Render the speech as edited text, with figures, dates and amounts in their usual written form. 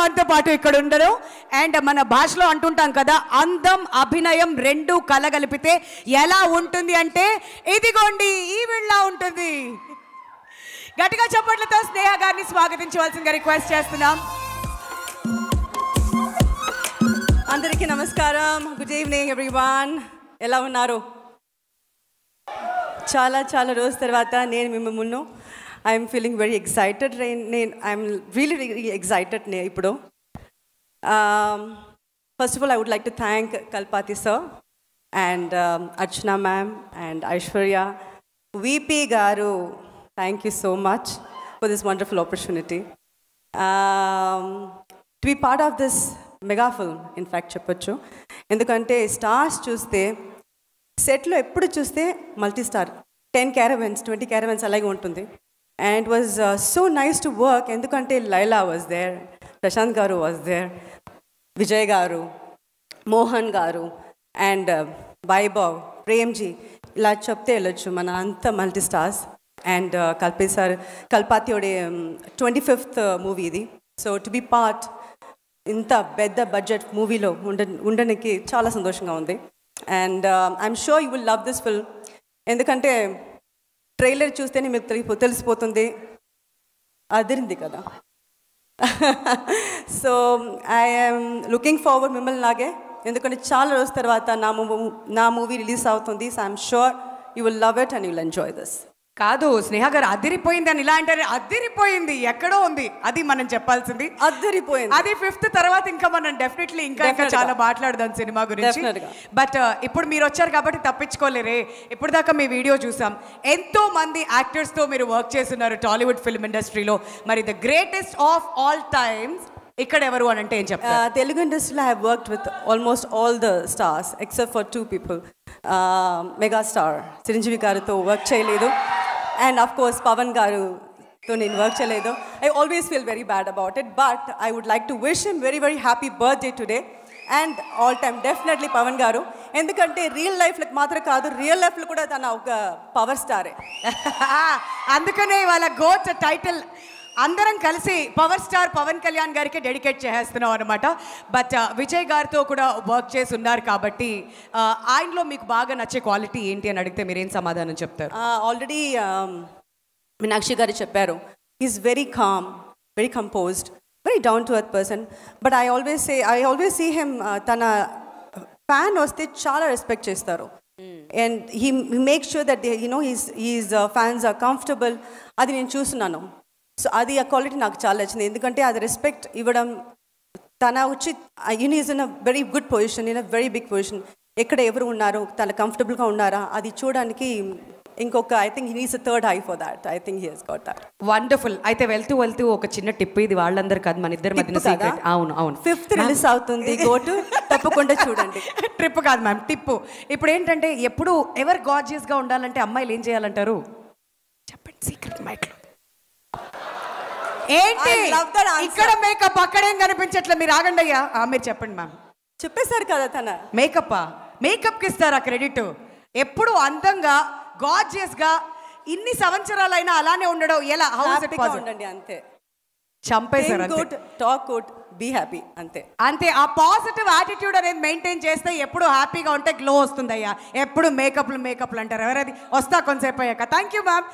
మనతో పాటు ఇక్కడ ఉండరు. అండ్ మన భాషలో అంటుంటాం కదా, అందం అభినయం రెండు కలగలిపితే ఎలా ఉంటుంది అంటే ఇదిగోండి ఈ వీళ్ళ ఉంటుంది. గట్టిగా చప్పట్లతో స్నేహ గారిని స్వాగతించవలసిందిగా రిక్వెస్ట్ చేస్తున్నాం. అందరికీ నమస్కారం. Good evening everyone. ఎలా ఉన్నారు? చాలా రోజు తర్వాత నేను మిమ్మల్ని ముందు I'm feeling very excited. I'm really excited ఇప్పుడు. First of all I would like to thank Kalpathi sir and Archana ma'am and Aishwarya VP garu. Thank you so much for this wonderful opportunity to be part of this mega film. In fact చెప్పొచ్చు, ఎందుకంటే stars చూస్తే సెట్లో ఎప్పుడు చూస్తే multi star 10 caravans 20 caravans అలాగే ఉంటుంది. And it was so nice to work, ఎందుకంటే Laila was there, Prashanth గారు వాజ్ దేర్, విజయ్ గారు, మోహన్ గారు అండ్ వైభవ్, ప్రేమ్జీ, ఇలా చెప్తే వెళ్ళొచ్చు మన అంత మల్టీ స్టార్స్. అండ్ కల్పాతియోడే 25th మూవీ ఇది. సో టు బి పార్ట్ ఇంత పెద్ద బడ్జెట్ మూవీలో ఉండడానికి చాలా సంతోషంగా ఉంది. And I'm sure you will love this film, ఎందుకంటే ట్రైలర్ చూస్తేనే మీకు తెలిసిపోతుంది, అదిరింది కదా. సో ఐఎమ్ లుకింగ్ ఫార్వర్డ్ మిమ్మల్ని లాగే, ఎందుకంటే చాలా రోజుల తర్వాత నా మూవీ రిలీజ్ అవుతుంది. So I'm sure you will love it and you will enjoy this. కాదు స్నేహ గారు అదిరిపోయింది అని ఇలా అంటే అదిరిపోయింది ఎక్కడో ఉంది, అది మనం చెప్పాల్సింది. అదిరిపోయింది, అది 5th తర్వాత ఇంకా మనం డెఫినెట్లీ ఇంకా చాలా మాట్లాడదాం సినిమా గురించి. బట్ ఇప్పుడు మీరు వచ్చారు కాబట్టి తప్పించుకోలేరే. ఇప్పుడు దాకా మీ వీడియో చూసాం, ఎంతో మంది యాక్టర్స్తో మీరు వర్క్ చేస్తున్నారు టాలీవుడ్ ఫిల్మ్ ఇండస్ట్రీలో. మరి the greatest of all times ఇక్కడ ఎవరు అని అంటే ఏం చెప్తారు? తెలుగు ఇండస్ట్రీలో I have worked with almost all the stars except for 2 people. Megastar Chiranjeevi గారితో వర్క్ చేయలేదు, అండ్ ఆఫ్ కోర్స్ పవన్ గారుతో నేను వర్క్ చేయలేదు. I always feel very bad about it, but I would like to wish him very happy birthday today and all time definitely Pawan garu, ఎందుకంటే real లైఫ్లో మాత్రం కాదు, real లైఫ్లో కూడా తన ఒక పవర్ స్టారే. అందుకనే వాళ్ళ గోట్ టైటిల్ అందరం కలిసి పవర్ స్టార్ పవన్ కళ్యాణ్ గారికి డెడికేట్ చేస్తున్నాం అనమాట. బట్ విజయ్ గారితో కూడా వర్క్ చేసి ఉన్నారు కాబట్టి ఆయనలో మీకు బాగా నచ్చే క్వాలిటీ ఏంటి అని అడిగితే మీరేం సమాధానం చెప్తారు? ఆల్రెడీ మీనాక్షి గారు చెప్పారు, is very calm, very composed, very down to earth person. But I always see him, తన ఫ్యాన్ వస్తే చాలా రెస్పెక్ట్ చేస్తారు. And he make sure that his fans are comfortable. అది నేను చూస్తున్నాను. సో అది ఆ క్వాలిటీ నాకు చాలా నచ్చింది, ఎందుకంటే అది రెస్పెక్ట్ ఇవ్వడం. తన వచ్చి is in a very good position, in a very big position. ఎక్కడ ఎవరు ఉన్నారు, తన కంఫర్టబుల్గా ఉన్నారా అది చూడడానికి ఇంకొక I think he needs a third eye for that. I think he has got that. Wonderful. అయితే వెళ్తూ ఒక చిన్న టిప్, ఇది వాళ్ళందరూ కాదు మన ఇద్దరి మధ్యన సీక్రెట్. అవును 5th రిలీజ్ అవుతుంది, గోటు తప్పకుండా చూడండి. ట్రిప్ కాదు మ్యామ్, టిప్పు. ఇప్పుడు ఏంటంటే ఎప్పుడు ఎవరు గార్జియస్గా ఉండాలంటే అమ్మాయిలు ఏం చేయాలంటారు చెప్పండి? సీక్రెట్ మైక్లో ఏంటి? ఇక్కడ మేకప్, అక్కడేం కనిపించట్లే. మీరు ఆగండి అయ్యా, మీరు చెప్పండి మ్యామ్. చెప్పేశారు కదా, తన మేకప్కి ఇస్తారా క్రెడిట్? ఎప్పుడు అందంగా గార్జియస్గా ఇన్ని సంవత్సరాలైనా అలానే ఉండడం ఎలా? ఉండండి అంతే, చంపేశారు. టాక్ గుడ్, బీ హ్యాపీ, అంతే. ఆ పాజిటివ్ యాటిట్యూడ్ అనేది మెయింటైన్ చేస్తే ఎప్పుడు హ్యాపీగా ఉంటే గ్లో వస్తుంది అయ్యా. ఎప్పుడు మేకప్లు అంటారు ఎవరది? వస్తా కొంతసేపు అయ్యాక. Thank you ma'am.